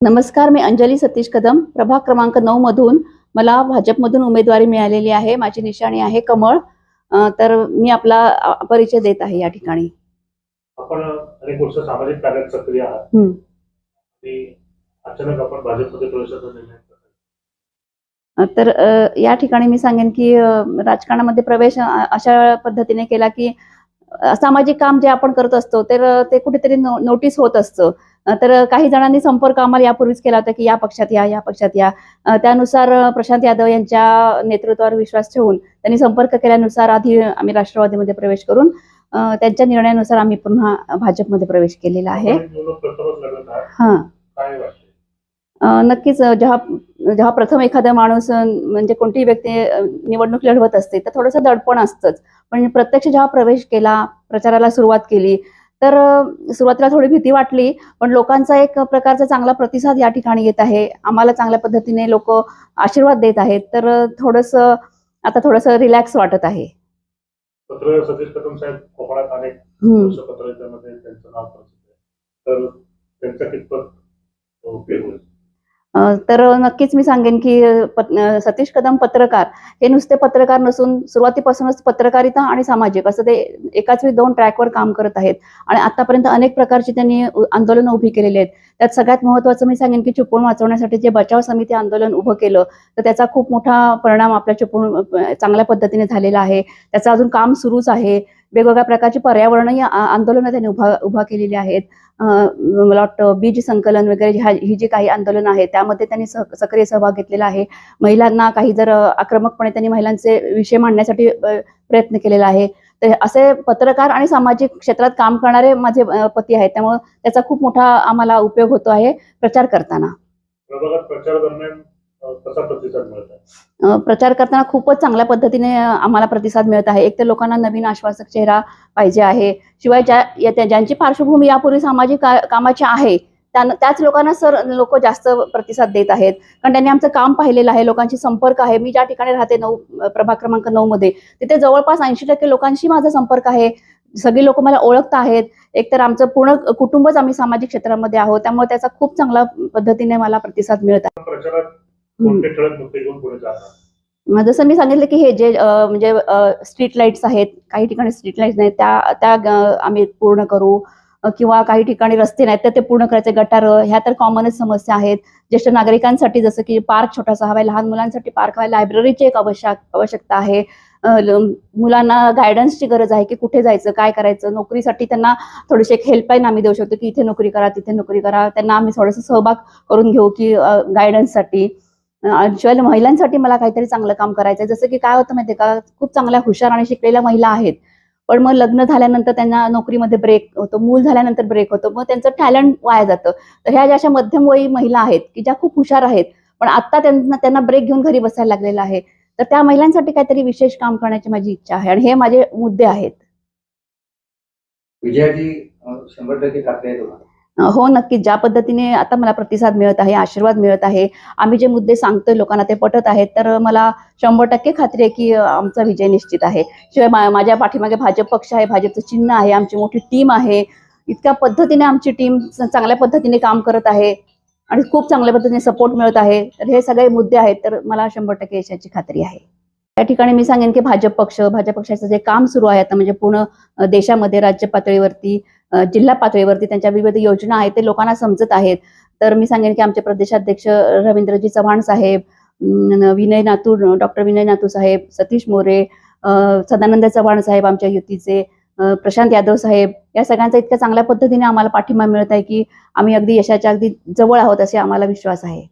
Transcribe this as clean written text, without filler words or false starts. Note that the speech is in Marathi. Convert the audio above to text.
नमस्कार, मी अंजली सतीश कदम, प्रभाग क्रमांक 9 मधून मला भाजपमधून उमेदवारी मिळालेली आहे. माझी निशाणी आहे कमळ. तर मी आपला परिचय देत आहे या ठिकाणी. आपण अनेक वर्ष सामाजिक कार्यात सक्रिय आहात आणि अचानक आपण भाजपमध्ये प्रवेशाचा निर्णय घेतला. तर या ठिकाणी मी सांगेन की राजकारणामध्ये प्रवेश अशा पद्धतीने केला की सामाजिक काम जे आपण करत असतो तर ते कुठेतरी नोटीस होत असतं. तर काही जणांनी संपर्क आम्हाला यापूर्वीच केला होता की या पक्षात या पक्षात या. त्यानुसार प्रशांत यादव यांच्या नेतृत्वावर विश्वास ठेवून त्यांनी संपर्क केल्यानुसार आधी आम्ही राष्ट्रवादीमध्ये प्रवेश करून त्यांच्या निर्णयानुसार आम्ही पुन्हा भाजपमध्ये प्रवेश केलेला आहे. नक्कीच जेव्हा प्रथम एखादा माणूस म्हणजे कोणतीही व्यक्ती निवडणूक लढवत असते तर थोडंसं दडपण असतंच. पण प्रत्यक्ष जेव्हा प्रवेश केला, प्रचाराला सुरुवात केली तर सुरुवातीला थोडी भीती वाटली, पण लोकांचा एक प्रकारचा चांगला प्रतिसाद या ठिकाणी येत आहे. आम्हाला चांगल्या पद्धतीने लोक आशीर्वाद देत आहेत. तर आता थोडंसं रिलॅक्स वाटत आहे. सतीश कदम साहेब कोकणात अनेक पत्रकारांमध्ये त्यांचं नाव प्रसिद्ध आहे, तर त्यांचा कितपत उपयोग होईल? तर नक्कीच मी सांगेन की सतीश कदम पत्रकार हे नुसते पत्रकार नसून सुरुवातीपासूनच पत्रकारिता आणि सामाजिक असं ते एकाच वेळी 2 ट्रॅकवर काम करत आहेत आणि आतापर्यंत अनेक प्रकारची त्यांनी आंदोलन उभी केलेली आहेत. त्यात सगळ्यात महत्त्वाचं मी सांगेन की चिपळूण वाचवण्यासाठी जे बचाव समिती आंदोलन उभं केलं तर त्याचा खूप मोठा परिणाम आपल्या चिपळूण चांगल्या पद्धतीने झालेला आहे. त्याचं अजून काम सुरूच आहे. वेगवेगळ्या प्रकारची पर्यावरणीय आंदोलनं त्यांनी उभा केलेली आहेत. मला वाटतं बीज संकलन वगैरे ही जी काही आंदोलन आहे त्यामध्ये त्यांनी सक्रिय सहभाग घेतलेला आहे. महिलांना काही जर आक्रमकपणे त्यांनी महिलांचे विषय मांडण्यासाठी प्रयत्न केलेला आहे. तर असे पत्रकार आणि सामाजिक क्षेत्रात काम करणारे माझे पती आहेत, त्यामुळे त्याचा खूप मोठा आम्हाला उपयोग होतो आहे प्रचार करताना. प्रचार दरम्यान कसा प्रतिसाद मिळत आहे? प्रचार करताना खूपच चांगल्या पद्धतीने आम्हाला प्रतिसाद मिळत आहे. एक तर लोकांना नवीन आश्वासक चेहरा पाहिजे आहे. शिवाय ज्यांची पार्श्वभूमी यापूर्वी सामाजिक कामाची आहे त्याच लोकांना लोक जास्त प्रतिसाद देत आहेत, कारण त्यांनी आमचं काम पाहिलेलं आहे. लोकांशी संपर्क आहे. मी ज्या ठिकाणी राहते प्रभाग क्रमांक 9 मध्ये तिथे जवळपास 80% लोकांशी माझा संपर्क आहे. सगळी लोक मला ओळखत आहेत. एकतर आमचं पूर्ण कुटुंबच आम्ही सामाजिक क्षेत्रामध्ये आहोत, त्यामुळे त्याचा खूप चांगला पद्धतीने मला प्रतिसाद मिळत आहे. प्रचारात कोणते ठळक मुद्दे घेऊन पुढे जाणार? जसं मी सांगितलं की हे जे म्हणजे स्ट्रीट लाईट्स आहेत, काही ठिकाणी स्ट्रीट लाईट्स नाहीत त्या आम्ही पूर्ण करू, किंवा काही ठिकाणी रस्ते नाहीत तर ते पूर्ण करायचे. गटार ह्या तर कॉमनच समस्या आहेत. ज्येष्ठ नागरिकांसाठी जसं की पार्क छोटासा हवाय, लहान मुलांसाठी पार्क हवाय, लायब्ररीची एक आवश्यकता आहे. मुलांना गायडन्सची गरज आहे की कुठे जायचं, काय करायचं. नोकरीसाठी त्यांना थोडीशी एक हेल्पलाईन आम्ही देऊ शकतो की इथे नोकरी करा, तिथे नोकरी करा. त्यांना आम्ही थोडंसं सहभाग करून घेऊ की गायडन्ससाठी. शिवाय महिलांसाठी मला काहीतरी चांगलं काम करायचं आहे. जसं की काय होतं माहितीये का, खूप चांगल्या हुशार आणि शिकलेल्या महिला आहेत, पण मग लग्न झाल्यानंतर त्यांना नोकरीमध्ये ब्रेक होतो, मूल झाल्यानंतर ब्रेक होतो, मग त्यांचं टॅलेंट वाया जातं. तर ह्या ज्या अशा मध्यमवयी महिला आहेत की ज्या खूप हुशार आहेत पण आता त्यांना ब्रेक घेऊन घरी बसायला लागलेला आहे, तर त्या महिलांसाठी काहीतरी विशेष काम करण्याची माझी इच्छा आहे आणि हे माझे मुद्दे आहेत. विजयाची 100% खात्री आहे तुम्हाला? हो, नक्कीच. ज्या पद्धतीने आता मला प्रतिसाद मिळत आहे, आशीर्वाद मिळत आहे, आम्ही जे मुद्दे सांगतोय लोकांना ते पटत आहेत, तर मला 100% खात्री आहे की आमचा विजय निश्चित आहे. शिवाय माझ्या पाठीमागे भाजप पक्ष आहे, भाजपचं चिन्ह आहे, आमची मोठी टीम आहे. इतक्या पद्धतीने आमची टीम चांगल्या पद्धतीने काम करत आहे आणि खूप चांगल्या पद्धतीने सपोर्ट मिळत आहे. तर हे सगळे मुद्दे आहेत, तर मला 100% यशाची खात्री आहे. त्या ठिकाणी मी सांगेन की भाजप पक्षाचं जे काम सुरू आहे आता, म्हणजे पूर्ण देशामध्ये राज्य पातळीवरती, जिल्हा पातळीवरती त्यांच्या विविध योजना आहेत ते लोकांना समजत आहेत. तर मी सांगेन की आमचे प्रदेशाध्यक्ष रवींद्रजी चव्हाण साहेब, डॉक्टर विनय नातू साहेब, सतीश मोरे, सदानंद चव्हाण साहेब आमच्या युतीचे, प्रशांत यादव साहेब, या सगळ्यांचा इतक्या चांगल्या पद्धतीने आम्हाला पाठिंबा मिळत आहे की आम्ही अगदी यशाच्या अगदी जवळ आहोत असे आम्हाला विश्वास आहे.